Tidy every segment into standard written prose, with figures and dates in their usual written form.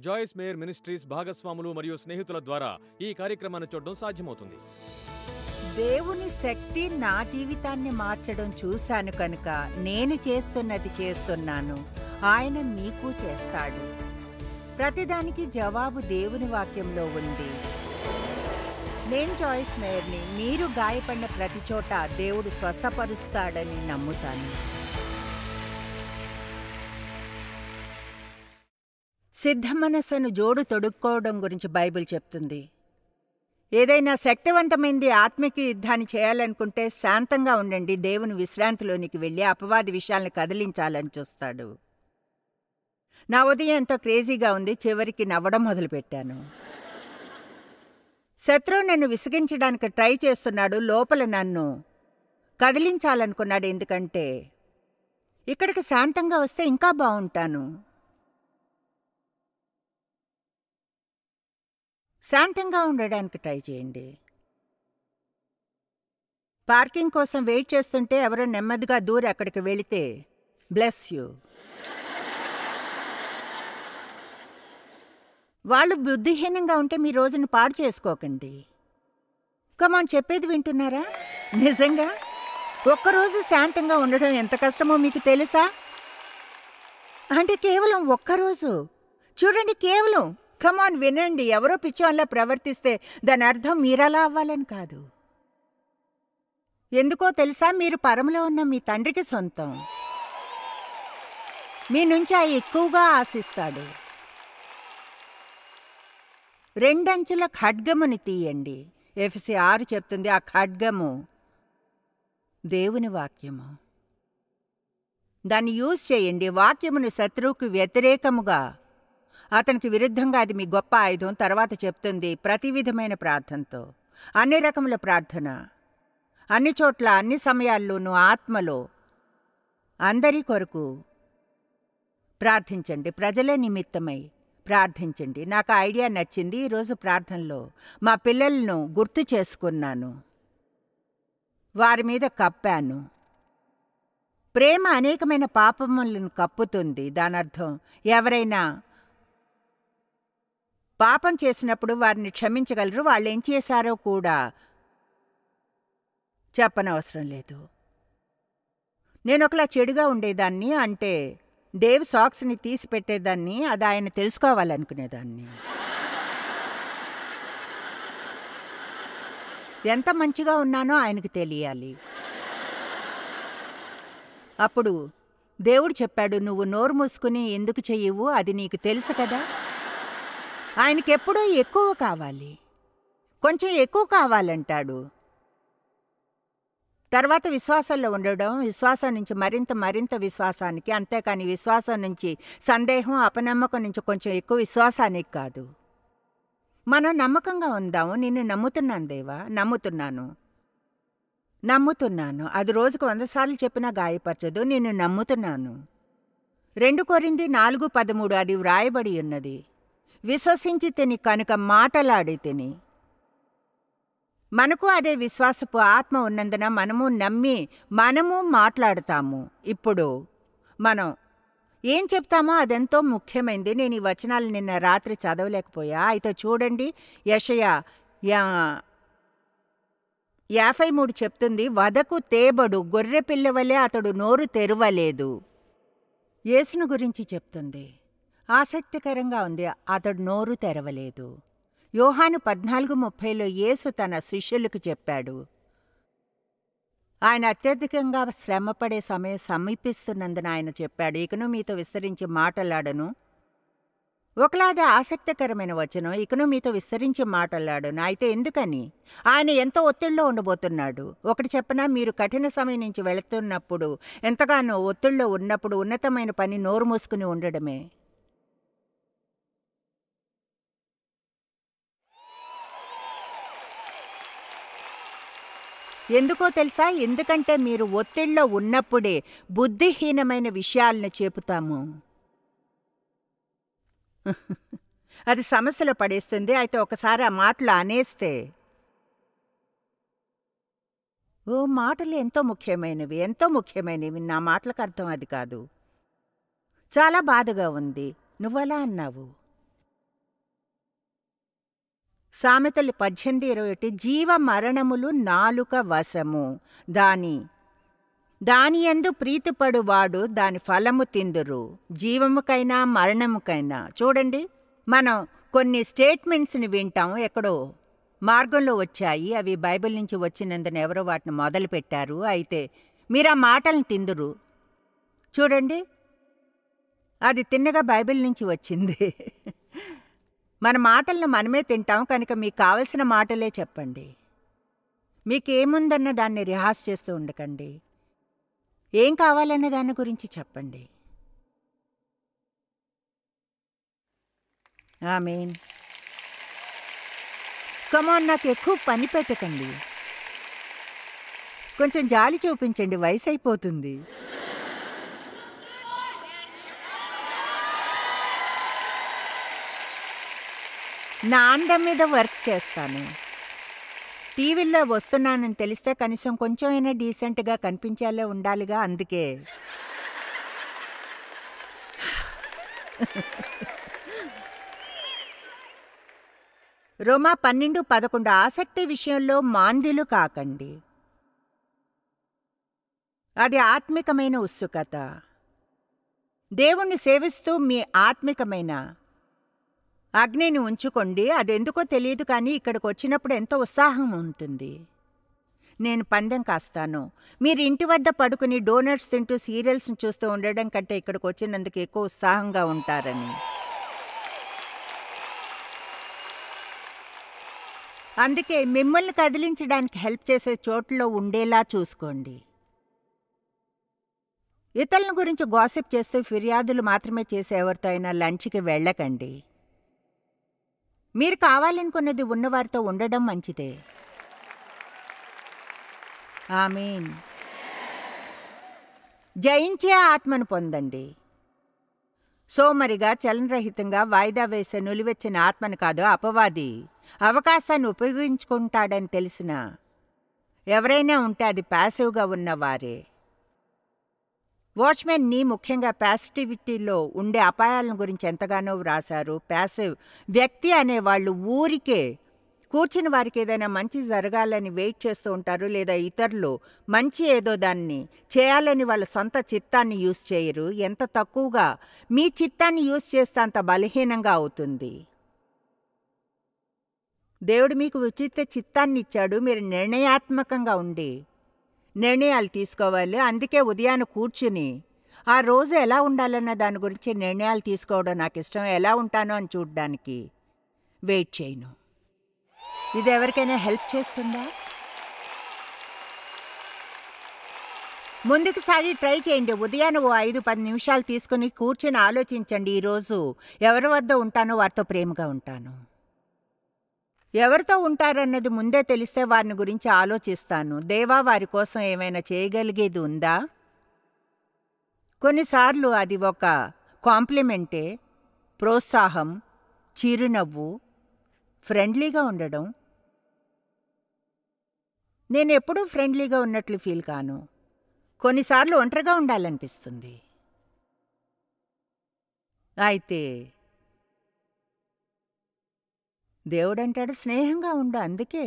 జాయిస్ mayor ministries భాగస్వాములు మరియు స్నేహితుల ద్వారా ఈ కార్యక్రమాన్ని చూడడం సాధ్యమవుతుంది. దేవుని శక్తి నా జీవితాన్ని మార్చడం చూశాను కనుక నేను చేస్తున్నది చేస్తున్నాను. ఆయన మీకు చేస్తాడు. ప్రతిదానికి జవాబు దేవుని వాక్యంలో ఉంది. నేను జాయిస్ మేయర్ని. మీరు గాయపడిన ప్రతి చోట దేవుడు స్వస్థపరుస్తాడని నమ్ముతాను. సిద్ధ మనస్సును జోడు తొడుక్కోవడం గురించి బైబిల్ చెప్తుంది. ఏదైనా శక్తివంతమైంది ఆత్మిక యుద్ధాన్ని చేయాలనుకుంటే శాంతంగా ఉండండి. దేవుని విశ్రాంతిలోనికి వెళ్ళి అపవాది విషయాలను కదిలించాలని చూస్తాడు. నా ఉదయం ఎంతో క్రేజీగా ఉంది. చివరికి నవ్వడం మొదలుపెట్టాను. శత్రువు నన్ను విసిగించడానికి ట్రై చేస్తున్నాడు. లోపల నన్ను కదిలించాలనుకున్నాడు. ఎందుకంటే ఇక్కడికి శాంతంగా వస్తే ఇంకా బాగుంటాను. శాంతంగా ఉండడానికి ట్రై చేయండి. పార్కింగ్ కోసం వెయిట్ చేస్తుంటే ఎవరో నెమ్మదిగా దూరి అక్కడికి వెళితే బ్లెస్ యూ. వాళ్ళు బుద్ధిహీనంగా ఉంటే మీ రోజును పాడు చేసుకోకండి. కమాన్, చెప్పేది వింటున్నారా? నిజంగా ఒక్కరోజు శాంతంగా ఉండడం ఎంత కష్టమో మీకు తెలుసా? అంటే కేవలం ఒక్కరోజు. చూడండి, కేవలం. కమాన్, వినండి. ఎవరో పిచ్చివాళ్ళ ప్రవర్తిస్తే దాని అర్థం మీరలా అవ్వాలని కాదు. ఎందుకో తెలుసా? మీరు పరములో ఉన్న మీ తండ్రికి సొంతం. మీ నుంచి ఆయన ఎక్కువగా ఆశిస్తాడు. రెండంచుల ఖడ్గముని తీయండి. ఎఫెసీ 6 చెప్తుంది. ఆ ఖడ్గము దేవుని వాక్యము. దాన్ని యూజ్ చేయండి. వాక్యమును శత్రువుకు వ్యతిరేకముగా, అతనికి విరుద్ధంగా అది మీ గొప్ప ఆయుధం. తర్వాత చెప్తుంది ప్రతి విధమైన ప్రార్థనతో, అన్ని రకముల ప్రార్థన, అన్ని చోట్ల, అన్ని సమయాల్లోనూ ఆత్మలో అందరి కొరకు ప్రార్థించండి. ప్రజల నిమిత్తమై ప్రార్థించండి. నాకు ఐడియా నచ్చింది. ఈరోజు ప్రార్థనలో మా పిల్లలను గుర్తు చేసుకున్నాను. వారి మీద కప్పాను. ప్రేమ అనేకమైన పాపములను కప్పుతుంది. దానర్థం ఎవరైనా పాపం చేసినప్పుడు వారిని క్షమించగలరు. వాళ్ళు ఏం చేశారో కూడా చెప్పనవసరం లేదు. నేను ఒకలా చెడుగా ఉండేదాన్ని. అంటే డేవ్ సాక్స్ని తీసి పెట్టేదాన్ని. అది ఆయన తెలుసుకోవాలనుకునేదాన్ని. ఎంత మంచిగా ఉన్నానో ఆయనకు తెలియాలి. అప్పుడు దేవుడు చెప్పాడు, నువ్వు నోరు మూసుకుని ఎందుకు చెయ్యవు? అది నీకు తెలుసు కదా. ఆయనకెప్పుడూ ఎక్కువ కావాలి, కొంచెం ఎక్కువ కావాలంటాడు. తర్వాత విశ్వాసంలో ఉండడం, విశ్వాసం నుంచి మరింత విశ్వాసానికి, అంతేకాని విశ్వాసం నుంచి సందేహం, అపనమ్మకం నుంచి కొంచెం ఎక్కువ విశ్వాసానికి కాదు. మనం నమ్మకంగా ఉందాము. నిన్ను నమ్ముతున్నాను దేవా, నమ్ముతున్నాను. అది రోజుకు 100 సార్లు చెప్పినా గాయపరచదు. నిన్ను నమ్ముతున్నాను. 2 కొరింథీ 4:13 అది వ్రాయబడి ఉన్నది. విశ్వసించి తిని కనుక మాటలాడి తిని. మనకు అదే విశ్వాసపు ఆత్మ ఉన్నందున మనము నమ్మి మనము మాట్లాడతాము. ఇప్పుడు మనం ఏం చెప్తామో అదెంతో ముఖ్యమైంది. నేను ఈ వచనాలు నిన్న రాత్రి చదవలేకపోయా. అయితే చూడండి, యెషయా 53 చెప్తుంది, వధకు తేబడు గొర్రె పిల్లవలే అతడు నోరు తెరవలేదు. యేసును గురించి చెప్తుంది. ఆసక్తికరంగా ఉంది. అతడు నోరు తెరవలేదు. యోహాను 14:30లో యేసు తన శిష్యులకు చెప్పాడు, ఆయన అత్యధికంగా శ్రమపడే సమయం సమీపిస్తున్నందున ఆయన చెప్పాడు, ఇకను మీతో విస్తరించి మాటలాడను. ఒకలాది ఆసక్తికరమైన వచనం, ఇకను మీతో విస్తరించి మాటలాడను. అయితే ఎందుకని? ఆయన ఎంతో ఒత్తిడిలో ఉండబోతున్నాడు. ఒకటి చెప్పనా, మీరు కఠిన సమయం నుంచి వెళుతున్నప్పుడు, ఎంతగానో ఒత్తిడిలో ఉన్నప్పుడు ఉన్నతమైన పని నోరు మూసుకుని ఉండడమే. ఎందుకో తెలుసా? ఎందుకంటే మీరు ఒత్తిడిలో ఉన్నప్పుడే బుద్ధిహీనమైన విషయాలను చెబుతాము. అది సమస్యలో పడేస్తుంది. అయితే ఒకసారి ఆ మాటలు అనేస్తే, మాటలు ఎంతో ముఖ్యమైనవి. నా మాటలకు అర్థం అది కాదు. చాలా బాధగా ఉంది. నువ్వలా అన్నావు. సామెతలు 18:21 జీవ మరణములు నాలుక వశము, దానియందు ప్రీతిపడువాడు దాని ఫలము తిందురు. జీవముకైనా మరణముకైనా. చూడండి, మనం కొన్ని స్టేట్మెంట్స్ని వింటాం, ఎక్కడో మార్గంలో వచ్చాయి. అవి బైబిల్ నుంచి వచ్చినందున ఎవరో వాటిని మొదలుపెట్టారు. అయితే మీరు ఆ మాటలను తిందురు. చూడండి, అది తిన్నగా బైబిల్ నుంచి వచ్చింది. మన మాటలను మనమే తింటాం కనుక మీకు కావలసిన మాటలే చెప్పండి. మీకేముందన్న దాన్ని రిహార్స్ చేస్తూ ఉండకండి. ఏం కావాలన్న దాని గురించి చెప్పండి. ఆమేన్. కమాన్, నాకు ఎక్కువ పని పెట్టకండి. కొంచెం జాలి చూపించండి, వయసు అయిపోతుంది. నా అందం మీద వర్క్ చేస్తాను. టీవీల్లో వస్తున్నానని తెలిస్తే కనీసం కొంచెం అయినా డీసెంట్గా కనిపించేలా ఉండాలిగా, అందుకే. రోమా 12:11 ఆసక్తి విషయంలో మాంద్యులు కాకండి. అది ఆత్మికమైన ఉత్సుకత. దేవుణ్ణి సేవిస్తూ మీ ఆత్మికమైన అగ్నిని ఉంచుకోండి. అదెందుకో తెలియదు కానీ ఇక్కడికి వచ్చినప్పుడు ఎంతో ఉత్సాహం ఉంటుంది. నేను పందెం కాస్తాను, మీరు ఇంటి వద్ద పడుకుని డోనట్స్ తింటూ సీరియల్స్ని చూస్తూ ఉండడం కంటే ఇక్కడికి వచ్చినందుకు ఎక్కువ ఉత్సాహంగా ఉంటారని. అందుకే మిమ్మల్ని కదిలించడానికి హెల్ప్ చేసే చోట్లలో ఉండేలా చూసుకోండి. ఇతరుల గురించి గాసిప్ చేస్తూ ఫిర్యాదులు మాత్రమే చేసే ఎవరితో అయినా లంచ్కి వెళ్ళకండి. మీరు కావాలనుకున్నది ఉన్నవారితో ఉండడం మంచిదే. ఆమేన్. జయించే ఆత్మను పొందండి. సోమరిగా, చలనరహితంగా వాయిదా వేసే నులివెచ్చిన ఆత్మను కాదు. అపవాది అవకాశాన్ని ఉపయోగించుకుంటాడని తెలిసిన ఎవరైనా ఉంటే అది ప్యాసివ్గా ఉన్నవారే. వాచ్మెన్ని ముఖ్యంగా ప్యాసిటివిటీలో ఉండే అపాయాలను గురించి ఎంతగానో వ్రాశారు. ప్యాసివ్ వ్యక్తి అనేవాళ్ళు ఊరికే కూర్చుని వారికి ఏదైనా మంచి జరగాలని వెయిట్ చేస్తూ ఉంటారు, లేదా ఇతరులు మంచి ఏదో దాన్ని చేయాలని వాళ్ళ సొంత చిత్తాన్ని యూజ్ చేయరు. ఎంత తక్కువగా మీ చిత్తాన్ని యూజ్ చేస్తే అంత బలహీనంగా అవుతుంది. దేవుడు మీకు ఉచిత చిత్తాన్ని ఇచ్చాడు. మీరు నిర్ణయాత్మకంగా ఉండి నిర్ణయాలు తీసుకోవాలి. అందుకే ఉదయాన్ని కూర్చుని ఆ రోజు ఎలా ఉండాలన్న దాని గురించి నిర్ణయాలు తీసుకోవడం నాకు ఇష్టం. ఎలా ఉంటానో అని చూడ్డానికి వెయిట్ చేయను. ఇది ఎవరికైనా హెల్ప్ చేస్తుందా? ముందుకు సాగి ట్రై చేయండి. ఉదయాన్ని 5-10 నిమిషాలు తీసుకుని కూర్చుని ఆలోచించండి, ఈరోజు ఎవరి వద్ద ఉంటానో వారితో ప్రేమగా ఉంటాను. ఎవరితో ఉంటారన్నది ముందే తెలిస్తే వారిని గురించి ఆలోచిస్తాను. దేవా, వారి కోసం ఏమైనా చేయగలిగేది ఉందా? కొన్నిసార్లు అది ఒక కాంప్లిమెంటే, ప్రోత్సాహం, చిరునవ్వు, ఫ్రెండ్లీగా ఉండడం. నేను ఎప్పుడూ ఫ్రెండ్లీగా ఉన్నట్లు ఫీల్ కాను. కొన్నిసార్లు ఒంటరిగా ఉండాలనిపిస్తుంది. అయితే దేవుడంటాడు స్నేహంగా ఉండు. అందుకే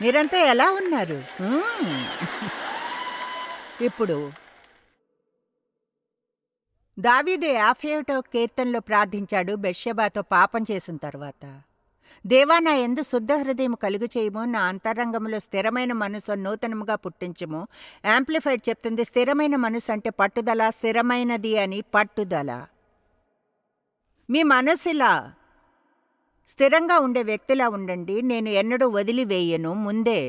మీరంతా ఎలా ఉన్నారు? ఇప్పుడు దావీదు 51వ కీర్తనలో ప్రార్థించాడు బెత్షెబాతో పాపం చేసిన తర్వాత. దేవా, నా యందు శుద్ధ హృదయం కలుగు చేయము, నా అంతరంగంలో స్థిరమైన మనసు నూతనముగా పుట్టించము. యాంప్లిఫైడ్ చెప్తుంది, స్థిరమైన మనసు అంటే పట్టుదల, స్థిరమైనది అని పట్టుదల. మీ మనసులా స్థిరంగా ఉండే వ్యక్తిలా ఉండండి. నేను ఎన్నడూ వదిలివేయను, ముందే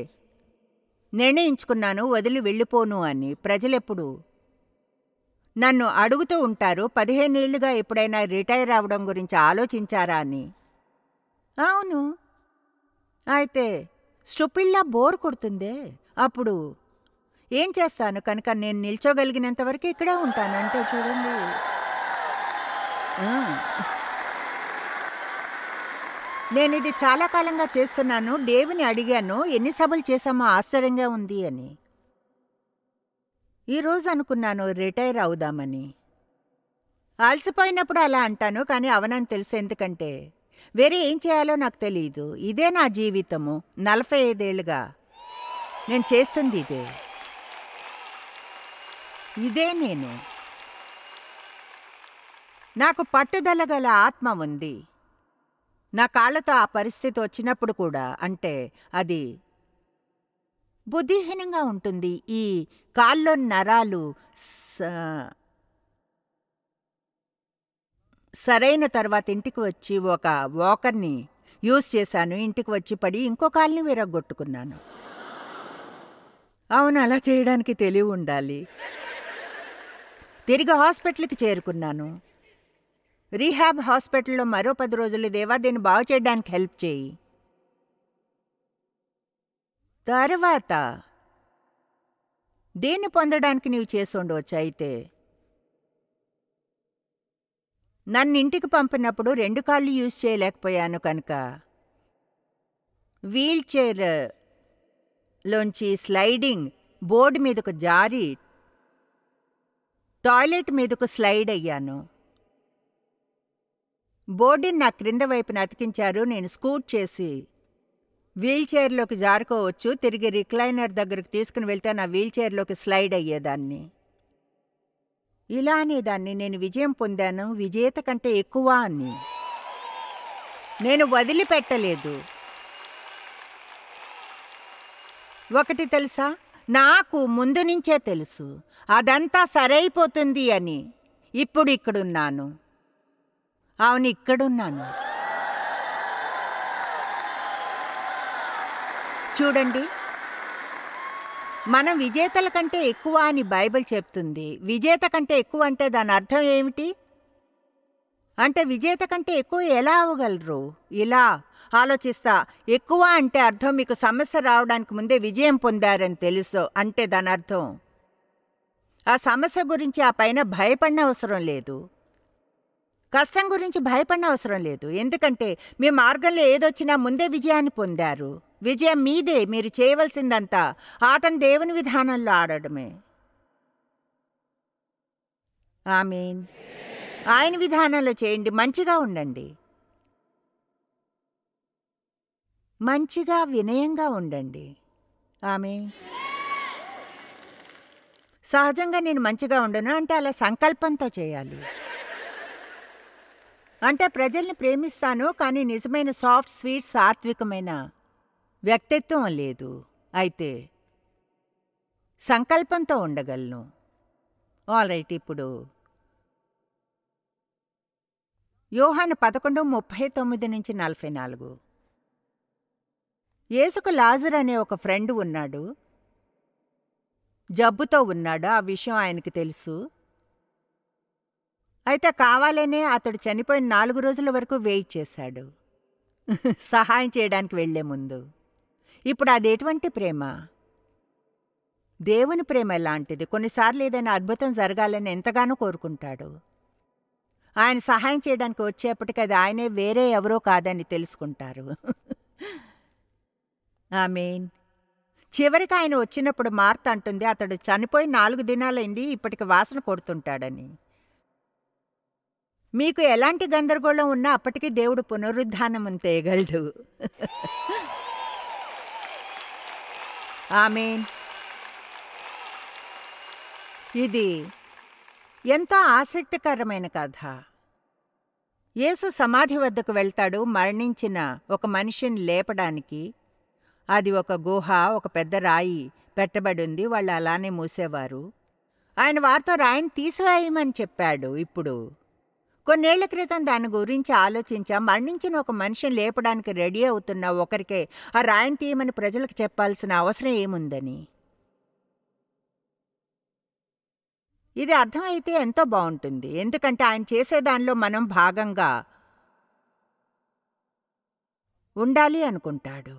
నిర్ణయించుకున్నాను వదిలి వెళ్ళిపోను అని. ప్రజలెప్పుడు నన్ను అడుగుతూ ఉంటారు, 15 ఏళ్లుగా ఎప్పుడైనా రిటైర్ అవ్వడం గురించి ఆలోచించారా అని. అవును. అయితే స్టూపిడ్లా బోర్ కొడుతుందే, అప్పుడు ఏం చేస్తాను? కనుక నేను నిల్చోగలిగినంతవరకు ఇక్కడే ఉంటాను. అంటే చూడండి, నేను ఇది చాలా కాలంగా చేస్తున్నాను. దేవుని అడిగాను, ఎన్ని సభలు చేశామో ఆశ్చర్యంగా ఉంది అని. ఈరోజు అనుకున్నాను రిటైర్ అవుదామని. అలసిపోయినప్పుడు అలా అంటాను, కానీ అవనని తెలుసు. ఎందుకంటే వేరే ఏం చేయాలో నాకు తెలియదు. ఇదే నా జీవితము. 45 ఏళ్ళుగా నేను చేస్తుంది ఇదే. ఇదే నేను. నాకు పట్టుదల గల ఆత్మ ఉంది. నా కాళ్ళతో ఆ పరిస్థితి వచ్చినప్పుడు కూడా, అంటే అది బుద్ధిహీనంగా ఉంటుంది. ఈ కాల్లో నరాలు సరైన తర్వాత ఇంటికి వచ్చి ఒక వాకర్ని యూజ్ చేశాను. ఇంటికి వచ్చి పడి ఇంకో కాల్ని విరగ్గొట్టుకున్నాను. అవును, అలా చేయడానికి తెలివి ఉండాలి. తిరిగి హాస్పిటల్కి చేరుకున్నాను. రీహాబ్ హాస్పిటల్లో మరో 10 రోజులు దేవా దీన్ని బాగు చేయడానికి హెల్ప్ చేయి. తర్వాత దీన్ని పొందడానికి నీవు చేసి ఉండవచ్చు. అయితే నన్ను ఇంటికి పంపినప్పుడు 2 కాళ్ళు యూజ్ చేయలేకపోయాను కనుక వీల్ చైర్లోంచి స్లైడింగ్ బోర్డు మీదకు జారి టాయిలెట్ మీదకు స్లైడ్ అయ్యాను. బోర్డుని నా క్రింద వైపున అతికించారు. నేను స్కూట్ చేసి వీల్ చైర్లోకి జారుకోవచ్చు. తిరిగి రిక్లైనర్ దగ్గరకు తీసుకుని వెళ్తే నా వీల్ చైర్లోకి స్లైడ్ అయ్యేదాన్ని. ఇలా అనేదాన్ని. నేను విజయం పొందాను, విజేత కంటే ఎక్కువ అని. నేను వదిలిపెట్టలేదు. ఒకటి తెలుసా, నాకు ముందు నుంచే తెలుసు అదంతా సరైపోతుంది అని. ఇప్పుడు ఇక్కడున్నాను. అవును, ఇక్కడున్నాను. చూడండి, మనం విజేతల కంటే ఎక్కువ అని బైబిల్ చెప్తుంది. విజేత కంటే ఎక్కువ అంటే దాని అర్థం ఏమిటి? అంటే విజేత కంటే ఎక్కువ ఎలా అవ్వగలరు? ఇలా ఆలోచిస్తా. ఎక్కువ అంటే అర్థం మీకు సమస్య రావడానికి ముందే విజయం పొందారని తెలుసు అంటే దాని అర్థం ఆ సమస్య గురించి ఆ పైన భయపడిన అవసరం లేదు. కష్టం గురించి భయపడిన అవసరం లేదు. ఎందుకంటే మీ మార్గంలో ఏదొచ్చినా ముందే విజయాన్ని పొందారు. విజయం మీదే. మీరు చేయవలసిందంతా ఆటను దేవుని విధానంలో ఆడడమే. ఆమేన్. ఆయన విధానంలో చేయండి. మంచిగా ఉండండి. మంచిగా వినయంగా ఉండండి. ఆమేన్. సహజంగా నేను మంచిగా ఉండను అంటే అలా సంకల్పంతో చేయాలి. అంటే ప్రజల్ని ప్రేమిస్తాను, కానీ నిజమైన సాఫ్ట్ స్వీట్ సాత్వికమైన వ్యక్తిత్వం లేదు. అయితే సంకల్పంతో ఉండగలను. All right. ఇప్పుడు యోహాను 11:39-44. యేసుకు లాజరు అనే ఒక ఫ్రెండ్ ఉన్నాడు. జబ్బుతో ఉన్నాడు. ఆ విషయం ఆయనకి తెలుసు. అయితే కావాలనే అతడు చనిపోయిన 4 రోజుల వరకు వెయిట్ చేశాడు సహాయం చేయడానికి వెళ్లే ముందు. ఇప్పుడు అది ఎటువంటి ప్రేమ? దేవుని ప్రేమ ఎలాంటిది? కొన్నిసార్లు ఏదైనా అద్భుతం జరగాలని ఎంతగానో కోరుకుంటాడు. ఆయన సహాయం చేయడానికి వచ్చేప్పటికి అది ఆయనే, వేరే ఎవరో కాదని తెలుసుకుంటారు. ఆమేన్. చివరికి ఆయన వచ్చినప్పుడు మార్త అంటుంది, అతడు చనిపోయి 4 దినాలైంది, ఇప్పటికి వాసన కొడుతుంటాడని. మీకు ఎలాంటి గందరగోళం ఉన్నా అప్పటికీ దేవుడు పునరుద్ధానమును తేయగలడు. ఆమేన్. ఇది ఎంతో ఆసక్తికరమైన కథ. యేసు సమాధి వద్దకు వెళ్తాడు మరణించిన ఒక మనిషిని లేపడానికి. అది ఒక గుహ, ఒక పెద్ద రాయి పెట్టబడింది. వాళ్ళు అలానే మూసేవారు. ఆయన వారితో రాయిని తీసివేయమని చెప్పాడు. ఇప్పుడు కొన్నేళ్ల క్రితం దాని గురించి ఆలోచించాం. మరణించిన ఒక మనిషిని లేపడానికి రెడీ అవుతున్న ఒకరికే ఆ రాయిని తీయమని ప్రజలకు చెప్పాల్సిన అవసరం ఏముందని. ఇది అర్థమైతే ఎంతో బాగుంటుంది. ఎందుకంటే ఆయన చేసేదానిలో మనం భాగంగా ఉండాలి అనుకుంటాడు.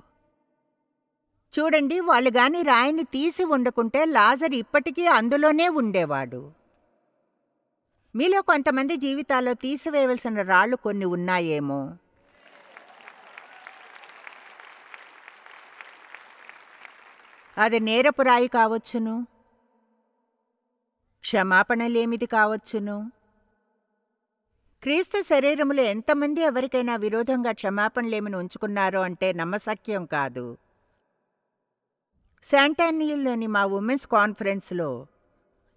చూడండి, వాళ్ళు గాని రాయిని తీసి ఉండకుంటే లాజరు ఇప్పటికీ అందులోనే ఉండేవాడు. మీలో కొంతమంది జీవితాల్లో తీసివేయవలసిన రాళ్ళు కొన్ని ఉన్నాయేమో. అది నేరపు రాయి కావచ్చును, క్షమాపణ లేమిది కావచ్చును, క్రీస్తు శరీరములో ఎంతమంది ఎవరికైనా విరోధంగా క్షమాపణలేమని ఉంచుకున్నారో అంటే నమ్మశక్యం కాదు. శాంటానియల్లోని మా ఉమెన్స్ కాన్ఫరెన్స్లో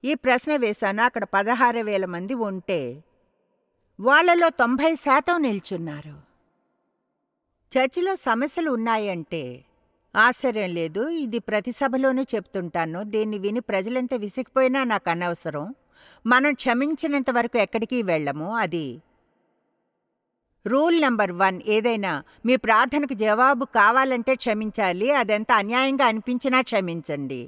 ఈ ప్రశ్న వేశాను. అక్కడ 16,000 మంది ఉంటే వాళ్లలో 90% నిల్చున్నారు. చర్చిలో సమస్యలు ఉన్నాయంటే ఆశ్చర్యం లేదు. ఇది ప్రతి సభలోనూ చెప్తుంటాను. దీన్ని విని ప్రజలంతా విసిగిపోయినా నాకు అనవసరం. మనం క్షమించినంత వరకు ఎక్కడికి వెళ్ళము. అది రూల్ నంబర్ 1. ఏదైనా మీ ప్రార్థనకు జవాబు కావాలంటే క్షమించాలి. అదెంత అన్యాయంగా అనిపించినా క్షమించండి.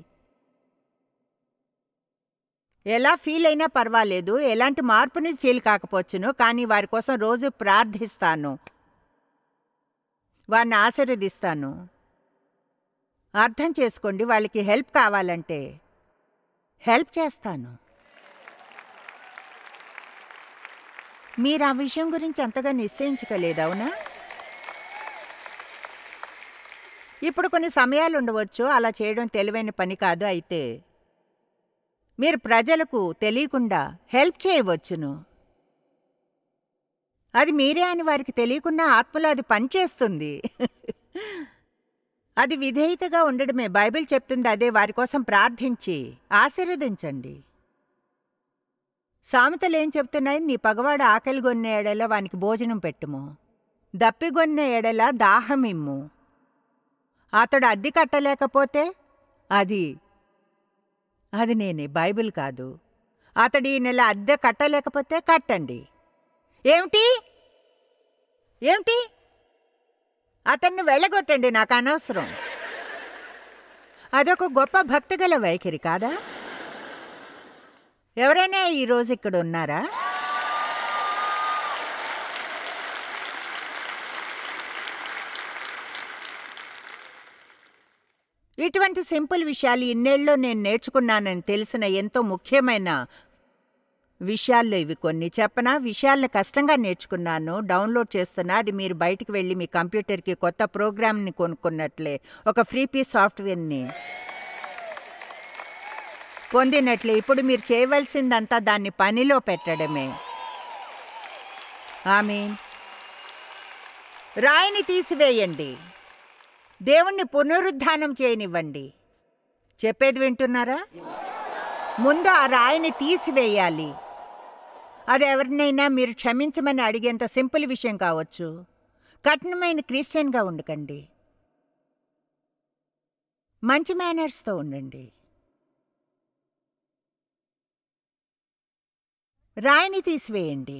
ఎలా ఫీల్ అయినా పర్వాలేదు. ఎలాంటి మార్పుని ఫీల్ కాకపోవచ్చును, కానీ వారి కోసం రోజు ప్రార్థిస్తాను, వారిని ఆశీర్వదిస్తాను. అర్థం చేసుకోండి, వాళ్ళకి హెల్ప్ కావాలంటే హెల్ప్ చేస్తాను. మీరు ఆ విషయం గురించి అంతగా నిశ్చయించుకోలేదు, అవునా? ఇప్పుడు కొన్ని సమయాలు ఉండవచ్చు అలా చేయడం తెలివైన పని కాదు. అయితే మీరు ప్రజలకు తెలియకుండా హెల్ప్ చేయవచ్చును. అది మీరే అని వారికి తెలియకున్నా ఆత్మలో అది పనిచేస్తుంది. అది విధేయతగా ఉండడమే. బైబిల్ చెప్తుంది అదే. వారి కోసం ప్రార్థించి ఆశీర్వదించండి. సామెతలేం చెప్తున్నాయి? నీ పగవాడు ఆకలిగొన్న ఎడల వానికి భోజనం పెట్టుము, దప్పిగొన్న ఎడల దాహమిమ్ము. అతడు అద్దె కట్టలేకపోతే అది నేనే, బైబిల్ కాదు. అతడు ఈ నెల అద్దె కట్టలేకపోతే కట్టండి. ఏమిటి అతన్ని వెళ్ళగొట్టండి, నాకు అనవసరం. అదొక గొప్ప భక్తిగల వైఖరి కాదా? ఎవరైనా ఈరోజు ఇక్కడ ఉన్నారా? ఇటువంటి సింపుల్ విషయాలు ఇన్నేళ్ళలో నేను నేర్చుకున్నానని తెలిసిన ఎంతో ముఖ్యమైన విషయాల్లో ఇవి కొన్ని. చెప్పనా? విషయాలను కష్టంగా నేర్చుకున్నాను, డౌన్లోడ్ చేస్తున్నా. అది మీరు బయటికి వెళ్ళి మీ కంప్యూటర్కి కొత్త ప్రోగ్రామ్ని కొనుక్కున్నట్లే, ఒక ఫ్రీ పీస్ సాఫ్ట్వేర్ని పొందినట్లే. ఇప్పుడు మీరు చేయవలసిందంతా దాన్ని పనిలో పెట్టడమే. ఆమేన్. రాయిని తీసివేయండి, దేవుణ్ణి పునరుద్ధానం చేయనివ్వండి. చెప్పేది వింటున్నారా? ముందు ఆ రాయిని తీసివేయాలి. అది ఎవరినైనా మీరు క్షమించమని అడిగేంత సింపుల్ విషయం కావచ్చు. కఠినమైన క్రిస్టియన్గా ఉండకండి, మంచి మేనర్స్తో ఉండండి. రాయిని తీసివేయండి.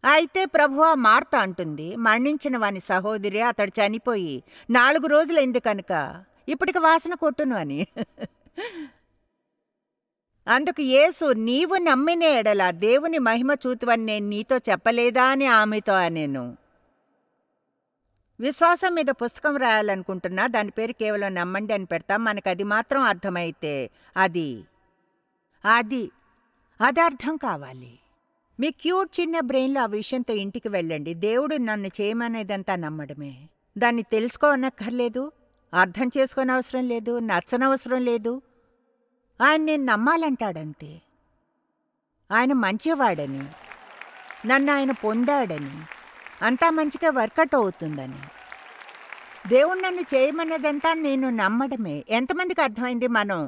అయితే ప్రభువా, మార్త అంటుంది, మరణించిన వాని సహోదరి, అతడు చనిపోయి 4 రోజులైంది కనుక ఇప్పటికి వాసన కొట్టును అని. అందుకు యేసు, నీవు నమ్మిన ఎడల దేవుని మహిమ చూతువని నేను నీతో చెప్పలేదా అని ఆమెతో అనేను. విశ్వాసం మీద పుస్తకం రాయాలనుకుంటున్నా, దాని పేరు కేవలం నమ్మండి అని పెడతాం. మనకు అది మాత్రం అర్థమైతే అది అర్థం కావాలి. మీ క్యూట్ చిన్న బ్రెయిన్లో ఆ విషయంతో ఇంటికి వెళ్ళండి. దేవుడు నన్ను చేయమనేదంతా నమ్మడమే. దాన్ని తెలుసుకోనక్కర్లేదు, అర్థం చేసుకోనవసరం లేదు, నచ్చనవసరం లేదు. ఆయన నేను నమ్మాలంటాడంతే. ఆయన మంచివాడని, నన్ను ఆయన పొందాడని, అంతా మంచిగా వర్కౌట్ అవుతుందని. దేవుడు నన్ను చేయమన్నదంతా నేను నమ్మడమే. ఎంతమందికి అర్థమైంది? మనం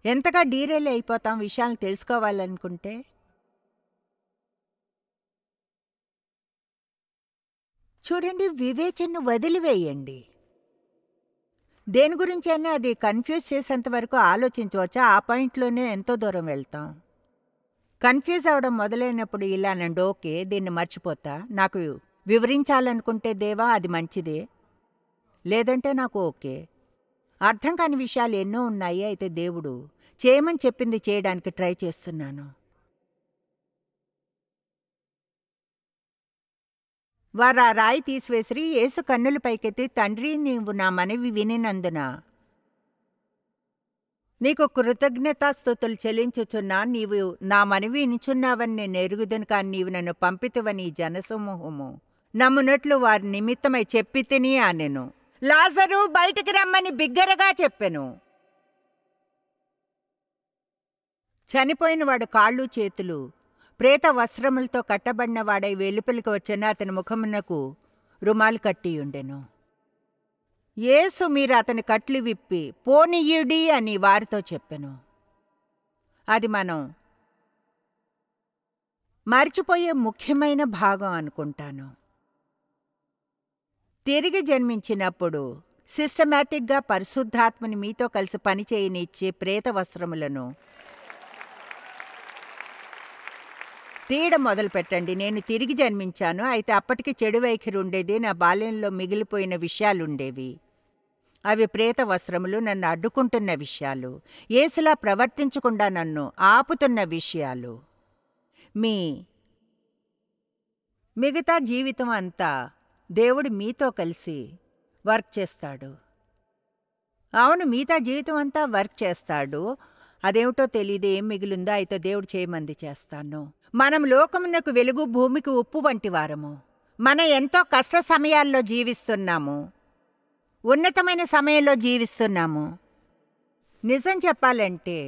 ఎంతగా డీరైల్ అయిపోతాం విషయాలను తెలుసుకోవాలనుకుంటే. చూడండి, వివేచనను వదిలివేయండి. దేని గురించైనా అది కన్ఫ్యూజ్ చేసేంత వరకు ఆలోచించవచ్చా? ఆ పాయింట్లోనే ఎంతో దూరం వెళ్తాం. కన్ఫ్యూజ్ అవడం మొదలైనప్పుడు ఇలానండి, ఓకే దీన్ని మర్చిపోతా, నాకు వివరించాలనుకుంటే దేవా అది మంచిదే, లేదంటే నాకు ఓకే. అర్థం కాని విషయాలు ఎన్నో ఉన్నాయి. అయితే దేవుడు చేయమని చెప్పింది చేయడానికి ట్రై చేస్తున్నాను. వారు ఆ రాయి తీసివేసిరి. యేసు కన్నులు పైకెత్తి, తండ్రి, నీవు నా మనవి వినినందున నీకు కృతజ్ఞతాస్తుతులు చెల్లించుచున్నా. నీవు నా మనవి వినిచున్నావని నేను ఎరుగుదును, కానీ నీవు నన్ను పంపితివని ఈ జనసమూహము నమ్మునట్లు వారి నిమిత్తమై చెప్పి తిని అనెను. లాజరు బయటికి రమ్మని బిగ్గరగా చెప్పెను. చనిపోయిన వాడు కాళ్ళు చేతులు ప్రేత వస్త్రములతో కట్టబడిన వాడై వెలుపలికి వచ్చిన అతని ముఖమునకు రుమాలు కట్టియుండెను. యేసు మీరు అతని కట్లు విప్పి పోనీయుడి అని వారితో చెప్పెను. అది మనం మర్చిపోయే ముఖ్యమైన భాగం అనుకుంటాను. తిరిగి జన్మించినప్పుడు సిస్టమాటిక్గా పరిశుద్ధాత్మని మీతో కలిసి పనిచేయనిచ్చే ప్రేత వస్త్రములను తీయడం మొదలుపెట్టండి. నేను తిరిగి జన్మించాను, అయితే అప్పటికి చెడు వైఖరి ఉండేది. నా బాల్యంలో మిగిలిపోయిన విషయాలుండేవి. అవి ప్రేత వస్త్రములు, నన్ను అడ్డుకుంటున్న విషయాలు, యేసులా ప్రవర్తించకుండా నన్ను ఆపుతున్న విషయాలు. మీ మిగతా జీవితం అంతా దేవుడు మీతో కలిసి వర్క్ చేస్తాడు. అవును, మిగతా జీవితం అంతా వర్క్ చేస్తాడు. అదేమిటో తెలియదు, ఏం మిగిలిందో అయితే దేవుడు చేయమంది చేస్తాను. మనం లోకమునకు వెలుగు, భూమికి ఉప్పు వంటి వారము. మనం ఎంతో కష్ట సమయాల్లో జీవిస్తున్నాము, ఉన్నతమైన సమయంలో జీవిస్తున్నాము. నిజం చెప్పాలంటే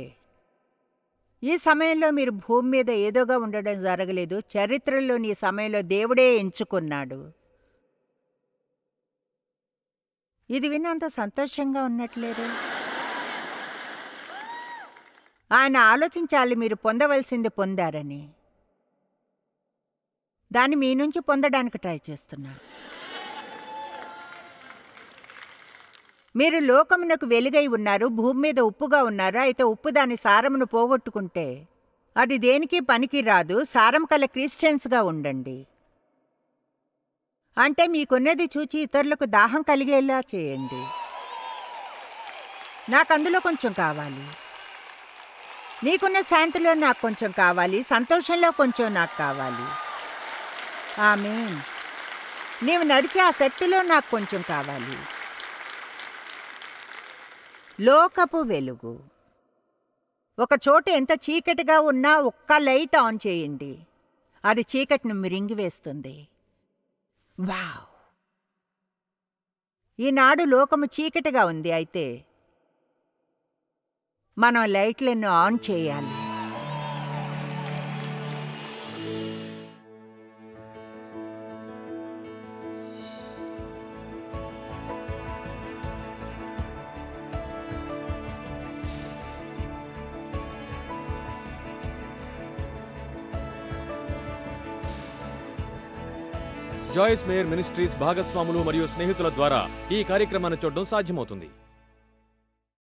ఈ సమయంలో మీరు భూమి మీద ఏదోగా ఉండడం జరగలేదు. చరిత్రలోని ఈ సమయంలో దేవుడే ఎంచుకున్నాడు. ఇది విన్నంత సంతోషంగా ఉన్నట్లేరు. ఆయన ఆలోచించాలి మీరు పొందవలసింది పొందారని. దాన్ని మీ నుంచి పొందడానికి ట్రై చేస్తున్నా. మీరు లోకమునకు వెలుగై ఉన్నారు, భూమి మీద ఉప్పుగా ఉన్నారు. అయితే ఉప్పు దాని సారమును పోగొట్టుకుంటే అది దేనికి పనికి రాదు. సారం కల క్రిస్టియన్స్గా ఉండండి. అంటే మీకున్నది చూచి ఇతరులకు దాహం కలిగేలా చేయండి. నాకు అందులో కొంచెం కావాలి, నీకున్న శాంతిలో నాకు కొంచెం కావాలి, సంతోషంలో కొంచెం నాకు కావాలి. ఆమేన్. నీవు నడిచే ఆ శక్తిలో నాకు కొంచెం కావాలి. లోకపు వెలుగు. ఒక చోట ఎంత చీకటిగా ఉన్నా ఒక్క లైట్ ఆన్ చేయండి, అది చీకటిని మిరింగివేస్తుంది. వావ్! ఈనాడు లోకము చీకటిగా ఉంది. అయితే మనం లైట్లను ఆన్ చేయాలి. జాయిస్ మేయర్ మినిస్ట్రీస్ భాగస్వాములు మరియు స్నేహితుల ద్వారా ఈ కార్యక్రమాన్ని చూడడం సాధ్యమవుతుంది.